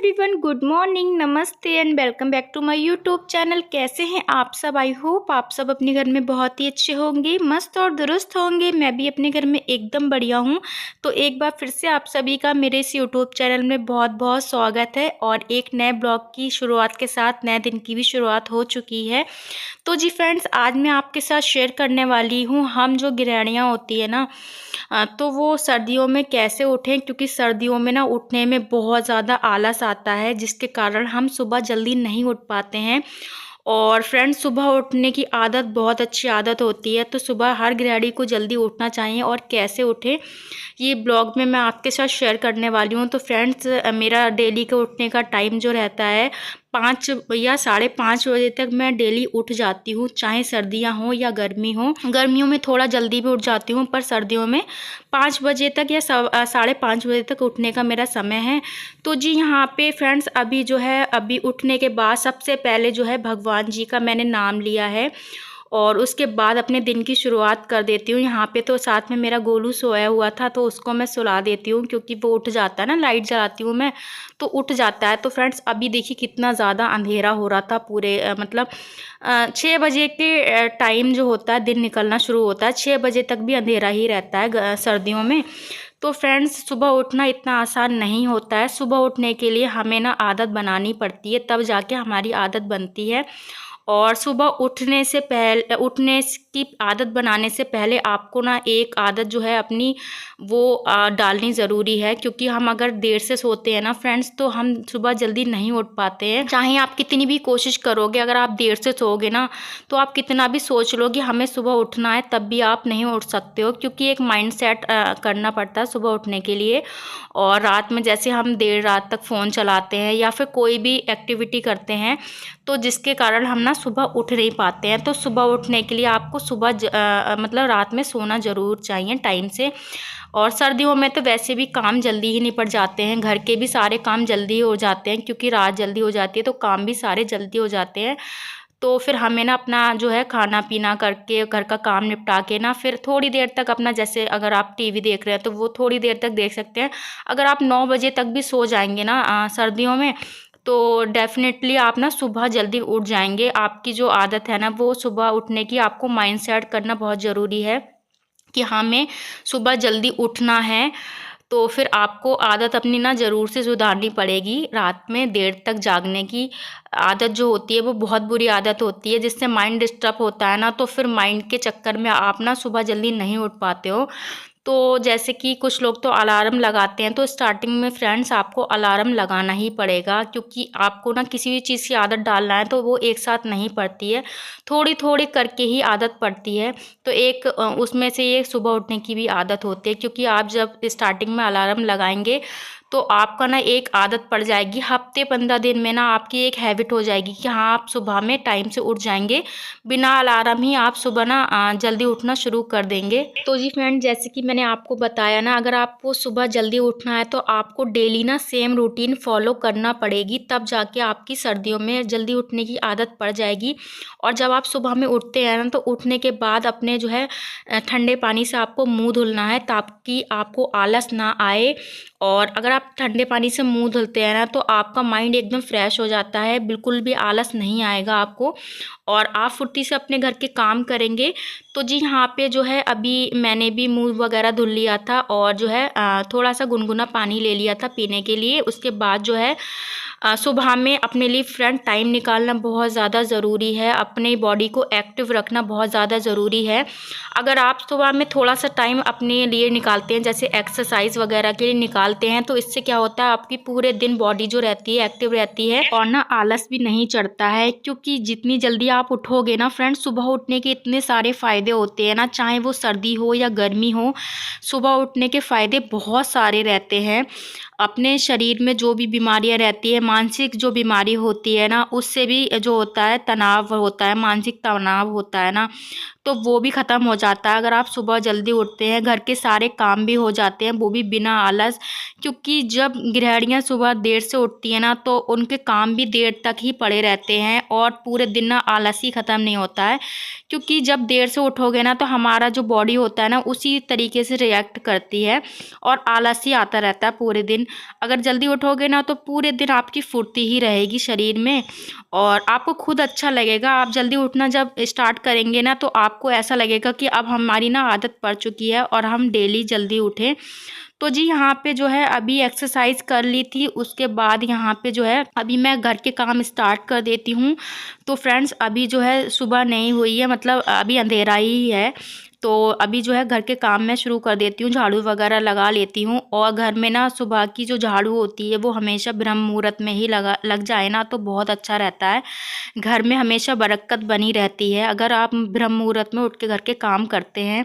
Everyone, good morning, नमस्ते and welcome back to my YouTube channel. कैसे हैं आप सब? आई होप आप सब अपने घर में बहुत ही अच्छे होंगे, मस्त और दुरुस्त होंगे। मैं भी अपने घर में एकदम बढ़िया हूं। तो एक बार फिर से आप सभी का मेरे इस यूट्यूब चैनल में बहुत बहुत स्वागत है और एक नए ब्लॉग की शुरुआत के साथ नए दिन की भी शुरुआत हो चुकी है। तो जी फ्रेंड्स, आज मैं आपके साथ शेयर करने वाली हूँ हम जो गृहिणियाँ होती है ना, तो वो सर्दियों में कैसे उठें, क्योंकि सर्दियों में ना उठने में बहुत ज़्यादा आलस आता है, जिसके कारण हम सुबह जल्दी नहीं उठ पाते हैं। और फ्रेंड्स, सुबह उठने की आदत बहुत अच्छी आदत होती है, तो सुबह हर गृहिणी को जल्दी उठना चाहिए। और कैसे उठें ये ब्लॉग में मैं आपके साथ शेयर करने वाली हूँ। तो फ्रेंड्स, मेरा डेली का उठने का टाइम जो रहता है 5 या 5:30 बजे तक मैं डेली उठ जाती हूँ, चाहे सर्दियाँ हों या गर्मी हो। गर्मियों में थोड़ा जल्दी भी उठ जाती हूँ, पर सर्दियों में 5 बजे तक या 5:30 बजे तक उठने का मेरा समय है। तो जी यहाँ पे फ्रेंड्स, अभी जो है, अभी उठने के बाद सबसे पहले जो है भगवान जी का मैंने नाम लिया है और उसके बाद अपने दिन की शुरुआत कर देती हूँ। यहाँ पे तो साथ में मेरा गोलू सोया हुआ था, तो उसको मैं सुला देती हूँ, क्योंकि वो उठ जाता है ना, लाइट जलाती हूँ मैं तो उठ जाता है। तो फ्रेंड्स, अभी देखिए कितना ज़्यादा अंधेरा हो रहा था पूरे 6 बजे के टाइम जो होता है, दिन निकलना शुरू होता है, 6 बजे तक भी अंधेरा ही रहता है सर्दियों में। तो फ्रेंड्स, सुबह उठना इतना आसान नहीं होता है। सुबह उठने के लिए हमें ना आदत बनानी पड़ती है, तब जाके हमारी आदत बनती है। और सुबह उठने की आदत बनाने से पहले आपको ना एक आदत जो है अपनी वो डालनी ज़रूरी है, क्योंकि हम अगर देर से सोते हैं ना फ्रेंड्स, तो हम सुबह जल्दी नहीं उठ पाते हैं। चाहे आप कितनी भी कोशिश करोगे, अगर आप देर से सोओगे ना, तो आप कितना भी सोच लो कि हमें सुबह उठना है, तब भी आप नहीं उठ सकते हो, क्योंकि एक माइंड सेट करना पड़ता है सुबह उठने के लिए। और रात में जैसे हम देर रात तक फ़ोन चलाते हैं या फिर कोई भी एक्टिविटी करते हैं, तो जिसके कारण हम ना सुबह उठ नहीं पाते हैं। तो सुबह उठने के लिए आपको मतलब रात में सोना ज़रूर चाहिए टाइम से। और सर्दियों में तो वैसे भी काम जल्दी ही निपट जाते हैं, घर के भी सारे काम जल्दी हो जाते हैं, क्योंकि रात जल्दी हो जाती है तो काम भी सारे जल्दी हो जाते हैं। तो फिर हमें ना अपना जो है खाना पीना करके, घर का काम निपटा के ना, फिर थोड़ी देर तक अपना, जैसे अगर आप टीवी देख रहे हैं तो वो थोड़ी देर तक देख सकते हैं। अगर आप 9 बजे तक भी सो जाएंगे ना सर्दियों में, तो डेफ़िनेटली आप ना सुबह जल्दी उठ जाएंगे। आपकी जो आदत है ना, वो सुबह उठने की आपको माइंड सेट करना बहुत ज़रूरी है कि हमें सुबह जल्दी उठना है। तो फिर आपको आदत अपनी ना ज़रूर से सुधारनी पड़ेगी। रात में देर तक जागने की आदत जो होती है, वो बहुत बुरी आदत होती है, जिससे माइंड डिस्टर्ब होता है ना, तो फिर माइंड के चक्कर में आप ना सुबह जल्दी नहीं उठ पाते हो। तो जैसे कि कुछ लोग तो अलार्म लगाते हैं, तो स्टार्टिंग में फ्रेंड्स आपको अलार्म लगाना ही पड़ेगा, क्योंकि आपको ना किसी भी चीज़ की आदत डालना है तो वो एक साथ नहीं पड़ती है, थोड़ी थोड़ी करके ही आदत पड़ती है। तो एक उसमें से ये सुबह उठने की भी आदत होती है, क्योंकि आप जब स्टार्टिंग में अलार्म लगाएंगे तो आपका ना एक आदत पड़ जाएगी। हफ्ते 15 दिन में ना आपकी एक हैबिट हो जाएगी कि हाँ, आप सुबह में टाइम से उठ जाएंगे, बिना अलार्म ही आप सुबह ना जल्दी उठना शुरू कर देंगे। तो जी फ्रेंड, जैसे कि मैंने आपको बताया ना, अगर आपको सुबह जल्दी उठना है तो आपको डेली ना सेम रूटीन फॉलो करना पड़ेगी, तब जाके आपकी सर्दियों में जल्दी उठने की आदत पड़ जाएगी। और जब आप सुबह में उठते हैं ना, तो उठने के बाद अपने जो है ठंडे पानी से आपको मुंह धुलना है, ताकि आपको आलस ना आए। और अगर आप ठंडे पानी से मुंह धुलते हैं ना, तो आपका माइंड एकदम फ्रेश हो जाता है, बिल्कुल भी आलस नहीं आएगा आपको, और आप फुर्ती से अपने घर के काम करेंगे। तो जी यहाँ पे जो है, अभी मैंने भी मुंह वगैरह धुल लिया था और जो है थोड़ा सा गुनगुना पानी ले लिया था पीने के लिए। उसके बाद जो है सुबह में अपने लिए फ्रेंड टाइम निकालना बहुत ज़्यादा ज़रूरी है, अपने बॉडी को एक्टिव रखना बहुत ज़्यादा ज़रूरी है। अगर आप सुबह में थोड़ा सा टाइम अपने लिए निकालते हैं, जैसे एक्सरसाइज वगैरह के लिए निकालते हैं, तो इससे क्या होता है, आपकी पूरे दिन बॉडी जो रहती है एक्टिव रहती है, और ना आलस भी नहीं चढ़ता है। क्योंकि जितनी जल्दी आप उठोगे ना फ्रेंड्स, सुबह उठने के इतने सारे फ़ायदे होते हैं ना, चाहे वो सर्दी हो या गर्मी हो, सुबह उठने के फ़ायदे बहुत सारे रहते हैं। अपने शरीर में जो भी बीमारियां रहती है, मानसिक जो बीमारी होती है ना, उससे भी जो होता है तनाव होता है, मानसिक तनाव होता है ना, तो वो भी ख़त्म हो जाता है। अगर आप सुबह जल्दी उठते हैं, घर के सारे काम भी हो जाते हैं, वो भी बिना आलस। क्योंकि जब गृहिणियाँ सुबह देर से उठती हैं ना, तो उनके काम भी देर तक ही पड़े रहते हैं और पूरे दिन ना आलस ही ख़त्म नहीं होता है। क्योंकि जब देर से उठोगे ना, तो हमारा जो बॉडी होता है ना, उसी तरीके से रिएक्ट करती है और आलस ही आता रहता है पूरे दिन। अगर जल्दी उठोगे ना, तो पूरे दिन आपकी फुर्ती ही रहेगी शरीर में और आपको खुद अच्छा लगेगा। आप जल्दी उठना जब स्टार्ट करेंगे ना, तो आपको ऐसा लगेगा कि अब हमारी ना आदत पड़ चुकी है और हम डेली जल्दी उठें। तो जी यहाँ पे जो है अभी एक्सरसाइज कर ली थी, उसके बाद यहाँ पे जो है अभी मैं घर के काम स्टार्ट कर देती हूँ। तो फ्रेंड्स अभी जो है सुबह नहीं हुई है, मतलब अभी अंधेरा ही है। तो अभी जो है घर के काम मैं शुरू कर देती हूँ, झाड़ू वगैरह लगा लेती हूँ। और घर में ना सुबह की जो झाड़ू होती है वो हमेशा ब्रह्म मुहूर्त में ही लग जाए ना, तो बहुत अच्छा रहता है। घर में हमेशा बरकत बनी रहती है अगर आप ब्रह्म मुहूर्त में उठ के घर के काम करते हैं।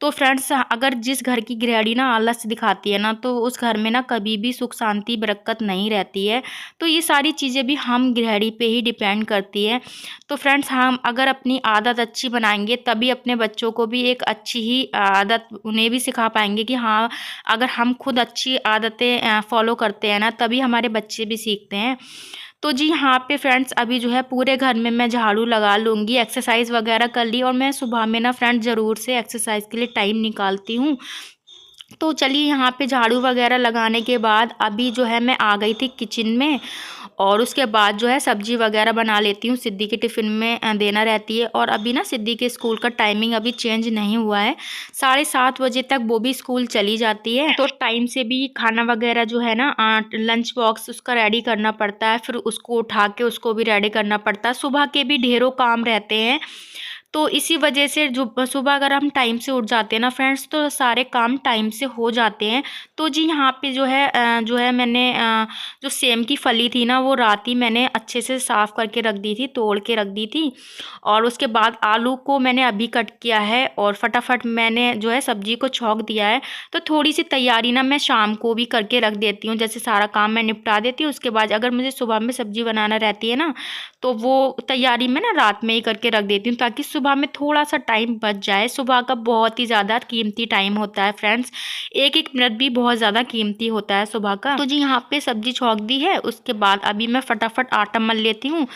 तो फ्रेंड्स अगर जिस घर की गृहिणी ना आलस दिखाती है ना, तो उस घर में ना कभी भी सुख शांति बरकत नहीं रहती है। तो ये सारी चीज़ें भी हम गृहिणी पे ही डिपेंड करती है। तो फ्रेंड्स हम अगर अपनी आदत अच्छी बनाएंगे, तभी अपने बच्चों को भी एक अच्छी ही आदत उन्हें भी सिखा पाएंगे कि हाँ, अगर हम खुद अच्छी आदतें फॉलो करते हैं ना, तभी हमारे बच्चे भी सीखते हैं। तो जी यहाँ पे फ्रेंड्स अभी जो है पूरे घर में मैं झाड़ू लगा लूँगी, एक्सरसाइज़ वगैरह कर ली। और मैं सुबह में ना फ्रेंड्स ज़रूर से एक्सरसाइज़ के लिए टाइम निकालती हूँ। तो चलिए यहाँ पे झाड़ू वगैरह लगाने के बाद अभी जो है मैं आ गई थी किचन में। और उसके बाद जो है सब्जी वगैरह बना लेती हूँ, सिद्धि के टिफ़िन में देना रहती है। और अभी ना सिद्धि के स्कूल का टाइमिंग अभी चेंज नहीं हुआ है, 7:30 बजे तक वो भी स्कूल चली जाती है। तो टाइम से भी खाना वगैरह जो है ना लंच बॉक्स उसका रेडी करना पड़ता है, फिर उसको उठा के उसको भी रेडी करना पड़ता है। सुबह के भी ढेरों काम रहते हैं। तो इसी वजह से जो सुबह अगर हम टाइम से उठ जाते हैं ना फ्रेंड्स, तो सारे काम टाइम से हो जाते हैं। तो जी यहाँ पे जो है मैंने जो सेम की फली थी ना, वो रात ही मैंने अच्छे से साफ़ करके रख दी थी, तोड़ के रख दी थी। और उसके बाद आलू को मैंने अभी कट किया है और फटाफट मैंने जो है सब्जी को छौंक दिया है। तो थोड़ी सी तैयारी ना मैं शाम को भी करके रख देती हूँ, जैसे सारा काम मैं निपटा देती हूँ। उसके बाद अगर मुझे सुबह में सब्जी बनाना रहती है ना, तो वो तैयारी मैं ना रात में ही करके रख देती हूँ, ताकि सुबह में थोड़ा सा टाइम बच जाए। सुबह का बहुत ही ज़्यादा कीमती टाइम होता है फ्रेंड्स, एक एक मिनट भी बहुत ज़्यादा कीमती होता है सुबह का। तो जी यहाँ पे सब्जी छौंक दी है, उसके बाद अभी मैं फटाफट आटा मल लेती हूँ।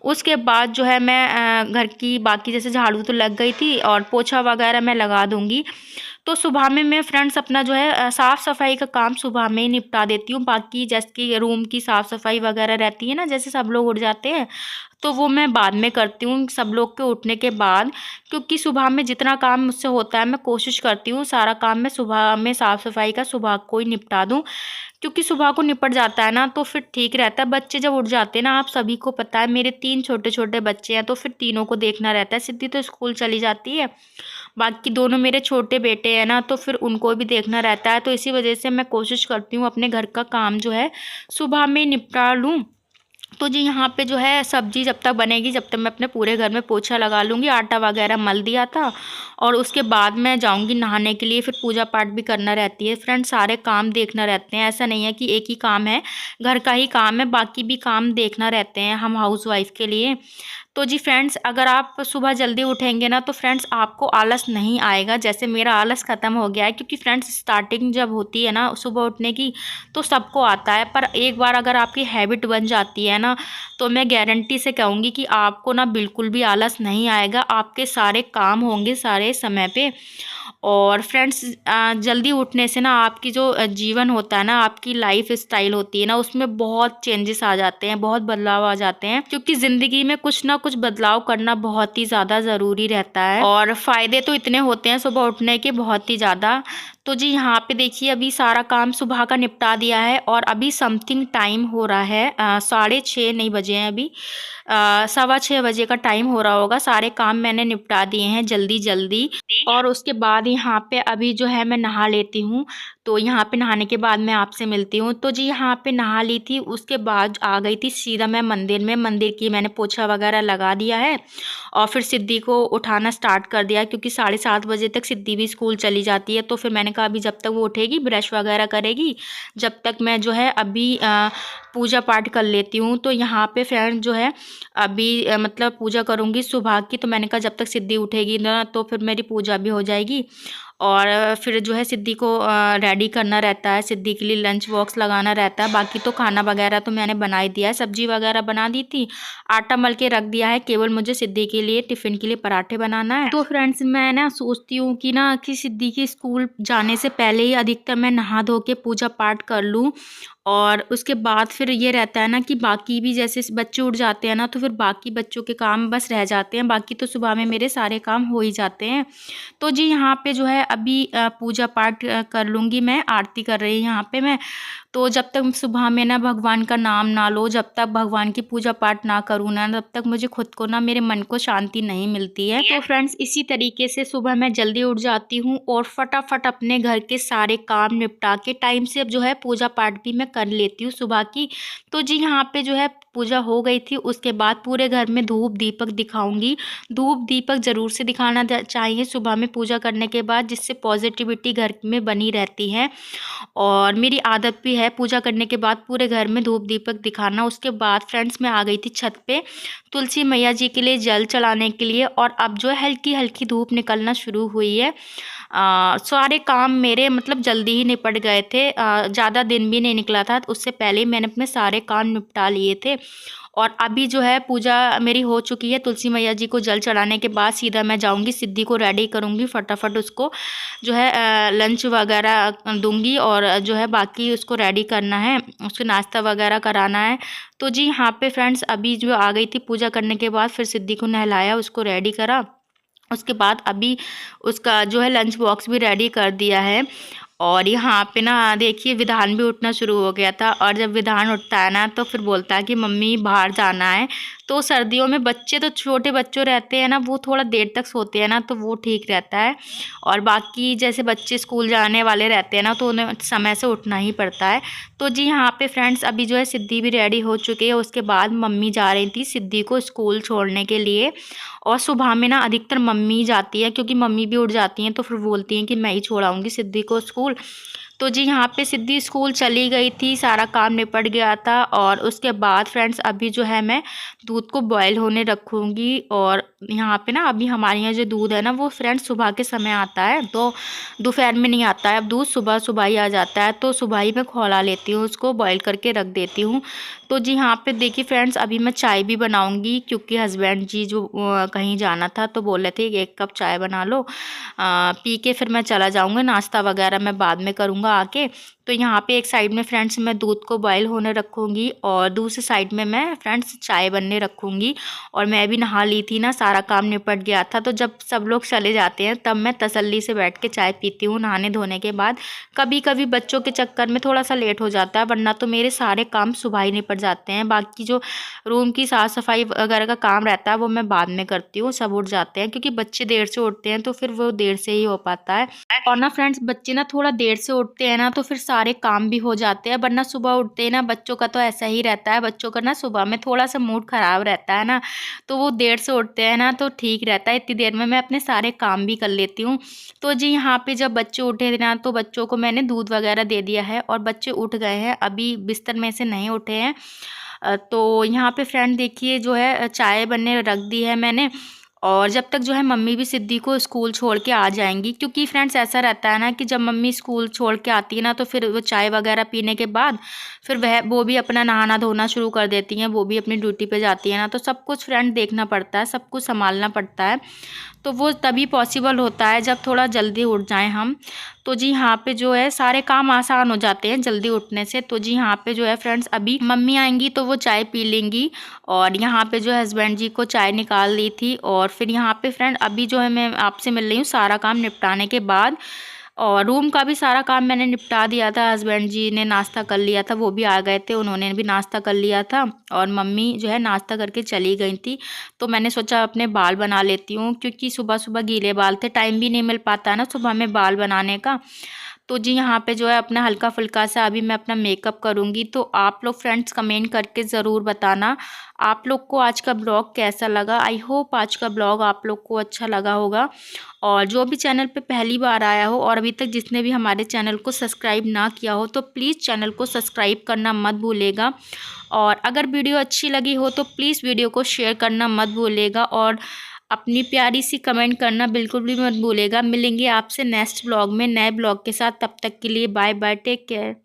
उसके बाद जो है मैं घर की बाकी जैसे झाड़ू तो लग गई थी और पोछा वगैरह मैं लगा दूँगी। तो सुबह में मैं फ्रेंड्स अपना जो है साफ़ सफाई का काम सुबह में ही निपटा देती हूँ। बाकी जैसे कि रूम की साफ़ सफाई वगैरह रहती है ना, जैसे सब लोग उठ जाते हैं, तो वो मैं बाद में करती हूँ, सब लोग के उठने के बाद। क्योंकि सुबह में जितना काम मुझसे होता है, मैं कोशिश करती हूँ सारा काम मैं सुबह में साफ़ सफाई का सुबह को ही निपटा दूँ। क्योंकि सुबह को निपट जाता है ना, तो फिर ठीक रहता है। बच्चे जब उठ जाते हैं ना, आप सभी को पता है मेरे 3 छोटे-छोटे बच्चे हैं, तो फिर तीनों को देखना रहता है। सिद्धि तो स्कूल चली जाती है, बाकी दोनों मेरे छोटे बेटे हैं ना, तो फिर उनको भी देखना रहता है। तो इसी वजह से मैं कोशिश करती हूँ अपने घर का काम जो है सुबह में निपटा लूँ। तो जी यहाँ पे जो है सब्ज़ी जब तक बनेगी, जब तक मैं अपने पूरे घर में पोछा लगा लूँगी। आटा वगैरह मल दिया था और उसके बाद मैं जाऊँगी नहाने के लिए, फिर पूजा पाठ भी करना रहती है। फ्रेंड्स सारे काम देखना रहते हैं, ऐसा नहीं है कि एक ही काम है, घर का ही काम है, बाकी भी काम देखना रहते हैं हम हाउसवाइफ़ के लिए। तो जी फ्रेंड्स अगर आप सुबह जल्दी उठेंगे ना, तो फ्रेंड्स आपको आलस नहीं आएगा, जैसे मेरा आलस ख़त्म हो गया है। क्योंकि फ्रेंड्स स्टार्टिंग जब होती है ना सुबह उठने की, तो सबको आता है, पर एक बार अगर आपकी हैबिट बन जाती है ना, तो मैं गारंटी से कहूँगी कि आपको ना बिल्कुल भी आलस नहीं आएगा, आपके सारे काम होंगे सारे समय पे। और फ्रेंड्स जल्दी उठने से ना आपकी जो जीवन होता है ना, आपकी लाइफ स्टाइल होती है ना, उसमें बहुत चेंजेस आ जाते हैं, बहुत बदलाव आ जाते हैं। क्योंकि ज़िंदगी में कुछ ना कुछ बदलाव करना बहुत ही ज़्यादा ज़रूरी रहता है और फ़ायदे तो इतने होते हैं सुबह उठने के, बहुत ही ज़्यादा। तो जी यहाँ पे देखिए अभी सारा काम सुबह का निपटा दिया है और अभी समथिंग टाइम हो रहा है 6:30 नहीं बजे हैं अभी, 6:15 बजे का टाइम हो रहा होगा। सारे काम मैंने निपटा दिए हैं जल्दी जल्दी। और उसके बाद यहाँ पे अभी जो है मैं नहा लेती हूँ। तो यहाँ पे नहाने के बाद मैं आपसे मिलती हूँ। तो जी यहाँ पे नहा ली थी, उसके बाद आ गई थी सीधा मैं मंदिर में। मंदिर की मैंने पोछा वगैरह लगा दिया है और फिर सिद्धि को उठाना स्टार्ट कर दिया, क्योंकि 7:30 बजे तक सिद्धि भी स्कूल चली जाती है। तो फिर मैंने कहा अभी जब तक वो उठेगी ब्रश वगैरह करेगी, जब तक मैं जो है अभी पूजा पाठ कर लेती हूँ। तो यहाँ पे फ्रेंड जो है अभी मतलब पूजा करूँगी सुबह की। तो मैंने कहा जब तक सिद्धि उठेगी ना तो फिर मेरी पूजा भी हो जाएगी। और फिर जो है सिद्धि को रेडी करना रहता है, सिद्धि के लिए लंच बॉक्स लगाना रहता है। बाकी तो खाना वगैरह तो मैंने बना ही दिया है, सब्जी वगैरह बना दी थी, आटा मल के रख दिया है, केवल मुझे सिद्धि के लिए टिफ़िन के लिए पराठे बनाना है। तो फ्रेंड्स मैं ना सोचती हूँ कि सिद्धि के स्कूल जाने से पहले ही अधिकतर मैं नहा धो के पूजा पाठ कर लूँ। और उसके बाद फिर ये रहता है ना कि बाकी भी जैसे बच्चे उठ जाते हैं ना तो फिर बाकी बच्चों के काम बस रह जाते हैं, बाकी तो सुबह में मेरे सारे काम हो ही जाते हैं। तो जी यहाँ पे जो है अभी पूजा पाठ कर लूँगी मैं, आरती कर रही यहाँ पे मैं। तो जब तक सुबह में ना भगवान का नाम ना लो, जब तक भगवान की पूजा पाठ ना करूँ ना, तब तक मुझे खुद को ना मेरे मन को शांति नहीं मिलती है। तो फ्रेंड्स इसी तरीके से सुबह मैं जल्दी उठ जाती हूँ और फटाफट अपने घर के सारे काम निपटा के टाइम से अब जो है पूजा पाठ भी मैं कर लेती हूँ सुबह की। तो जी यहाँ पे जो है पूजा हो गई थी, उसके बाद पूरे घर में धूप दीपक दिखाऊंगी। धूप दीपक ज़रूर से दिखाना चाहिए सुबह में पूजा करने के बाद, जिससे पॉजिटिविटी घर में बनी रहती है। और मेरी आदत भी है पूजा करने के बाद पूरे घर में धूप दीपक दिखाना। उसके बाद फ्रेंड्स मैं आ गई थी छत पे तुलसी मैया जी के लिए जल चढ़ाने के लिए। और अब जो है हल्की हल्की धूप निकलना शुरू हुई है। सारे काम मेरे मतलब जल्दी ही निपट गए थे, ज़्यादा दिन भी नहीं निकला था, उससे पहले ही मैंने अपने सारे काम निपटा लिए थे। और अभी जो है पूजा मेरी हो चुकी है, तुलसी मैया जी को जल चढ़ाने के बाद सीधा मैं जाऊंगी सिद्धि को रेडी करूंगी, फटाफट उसको जो है लंच वगैरह दूंगी और जो है बाकी उसको रेडी करना है, उसको नाश्ता वगैरह कराना है। तो जी यहाँ पे फ्रेंड्स अभी जो आ गई थी पूजा करने के बाद, फिर सिद्धि को नहलाया, उसको रेडी करा, उसके बाद अभी उसका जो है लंच बॉक्स भी रेडी कर दिया है। और यहाँ पे ना देखिए विधान भी उठना शुरू हो गया था। और जब विधान उठता है ना तो फिर बोलता है कि मम्मी बाहर जाना है। तो सर्दियों में बच्चे तो छोटे बच्चों रहते हैं ना, वो थोड़ा देर तक सोते हैं ना तो वो ठीक रहता है। और बाकी जैसे बच्चे स्कूल जाने वाले रहते हैं ना तो उन्हें समय से उठना ही पड़ता है। तो जी यहाँ पे फ्रेंड्स अभी जो है सिद्धि भी रेडी हो चुकी है। उसके बाद मम्मी जा रही थी सिद्धि को स्कूल छोड़ने के लिए। और सुबह में ना अधिकतर मम्मी जाती है, क्योंकि मम्मी भी उठ जाती हैं तो फिर बोलती हैं कि मैं ही छोड़ाऊँगी सिद्धि को स्कूल। तो जी यहाँ पे सिद्धि स्कूल चली गई थी, सारा काम निपट गया था। और उसके बाद फ्रेंड्स अभी जो है मैं दूध को बॉयल होने रखूँगी। और यहाँ पे ना अभी हमारे यहाँ जो दूध है ना वो फ्रेंड्स सुबह के समय आता है, तो दोपहर में नहीं आता है अब दूध, सुबह सुबह ही आ जाता है। तो सुबह ही मैं खौला लेती हूँ, उसको बॉयल करके रख देती हूँ। तो जी यहाँ पे देखिए फ्रेंड्स अभी मैं चाय भी बनाऊँगी, क्योंकि हस्बैंड जी जो कहीं जाना था तो बोल रहे थे 1 कप चाय बना लो, पी के फिर मैं चला जाऊँगा, नाश्ता वगैरह मैं बाद में करूँगा आके। तो यहाँ पे एक साइड में फ्रेंड्स मैं दूध को बॉयल होने रखूँगी और दूसरी साइड में मैं फ्रेंड्स चाय बनने रखूँगी। और मैं भी नहा ली थी ना, सारा काम निपट गया था। तो जब सब लोग चले जाते हैं तब मैं तसल्ली से बैठ के चाय पीती हूँ नहाने धोने के बाद। कभी कभी बच्चों के चक्कर में थोड़ा सा लेट हो जाता है, वरना तो मेरे सारे काम सुबह ही निपट जाते हैं। बाकी जो रूम की साफ़ सफाई वगैरह का काम रहता है वो मैं बाद में करती हूँ, सब उठ जाते हैं, क्योंकि बच्चे देर से उठते हैं तो फिर वो देर से ही हो पाता है। और ना फ्रेंड्स बच्चे ना थोड़ा देर से उठते हैं ना तो फिर सारे काम भी हो जाते हैं, वरना सुबह उठते हैं ना बच्चों का तो ऐसा ही रहता है, बच्चों का ना सुबह में थोड़ा सा मूड ख़राब रहता है ना, तो वो देर से उठते हैं ना तो ठीक रहता है, इतनी देर में मैं अपने सारे काम भी कर लेती हूँ। तो जी यहाँ पे जब बच्चे उठे थे ना तो बच्चों को मैंने दूध वगैरह दे दिया है और बच्चे उठ गए हैं, अभी बिस्तर में से नहीं उठे हैं। तो यहाँ पे फ्रेंड देखिए जो है चाय बनने रख दी है मैंने। और जब तक जो है मम्मी भी सिद्धि को स्कूल छोड़ के आ जाएंगी, क्योंकि फ्रेंड्स ऐसा रहता है ना कि जब मम्मी स्कूल छोड़ के आती है ना तो फिर वो चाय वगैरह पीने के बाद फिर वो भी अपना नहाना धोना शुरू कर देती हैं, वो भी अपनी ड्यूटी पे जाती है ना, तो सब कुछ फ्रेंड देखना पड़ता है, सब कुछ संभालना पड़ता है। तो वो तभी पॉसिबल होता है जब थोड़ा जल्दी उठ जाएं हम। तो जी यहाँ पे जो है सारे काम आसान हो जाते हैं जल्दी उठने से। तो जी यहाँ पे जो है फ्रेंड्स अभी मम्मी आएंगी तो वो चाय पी लेंगी। और यहाँ पे जो है हस्बैंड जी को चाय निकाल दी थी। और फिर यहाँ पे फ्रेंड अभी जो है मैं आपसे मिल रही हूँ सारा काम निपटाने के बाद। और रूम का भी सारा काम मैंने निपटा दिया था, हस्बैंड जी ने नाश्ता कर लिया था, वो भी आ गए थे, उन्होंने भी नाश्ता कर लिया था। और मम्मी जो है नाश्ता करके चली गई थी। तो मैंने सोचा अपने बाल बना लेती हूँ, क्योंकि सुबह सुबह गीले बाल थे, टाइम भी नहीं मिल पाता है ना सुबह में बाल बनाने का। तो जी यहाँ पे जो है अपना हल्का फुल्का सा अभी मैं अपना मेकअप करूँगी। तो आप लोग फ्रेंड्स कमेंट करके ज़रूर बताना आप लोग को आज का ब्लॉग कैसा लगा। आई होप आज का ब्लॉग आप लोग को अच्छा लगा होगा। और जो भी चैनल पे पहली बार आया हो और अभी तक जिसने भी हमारे चैनल को सब्सक्राइब ना किया हो तो प्लीज़ चैनल को सब्सक्राइब करना मत भूलेगा। और अगर वीडियो अच्छी लगी हो तो प्लीज़ वीडियो को शेयर करना मत भूलेगा और अपनी प्यारी सी कमेंट करना बिल्कुल भी मत भूलेगा। मिलेंगे आपसे नेक्स्ट ब्लॉग में नए ब्लॉग के साथ, तब तक के लिए बाय बाय, टेक केयर।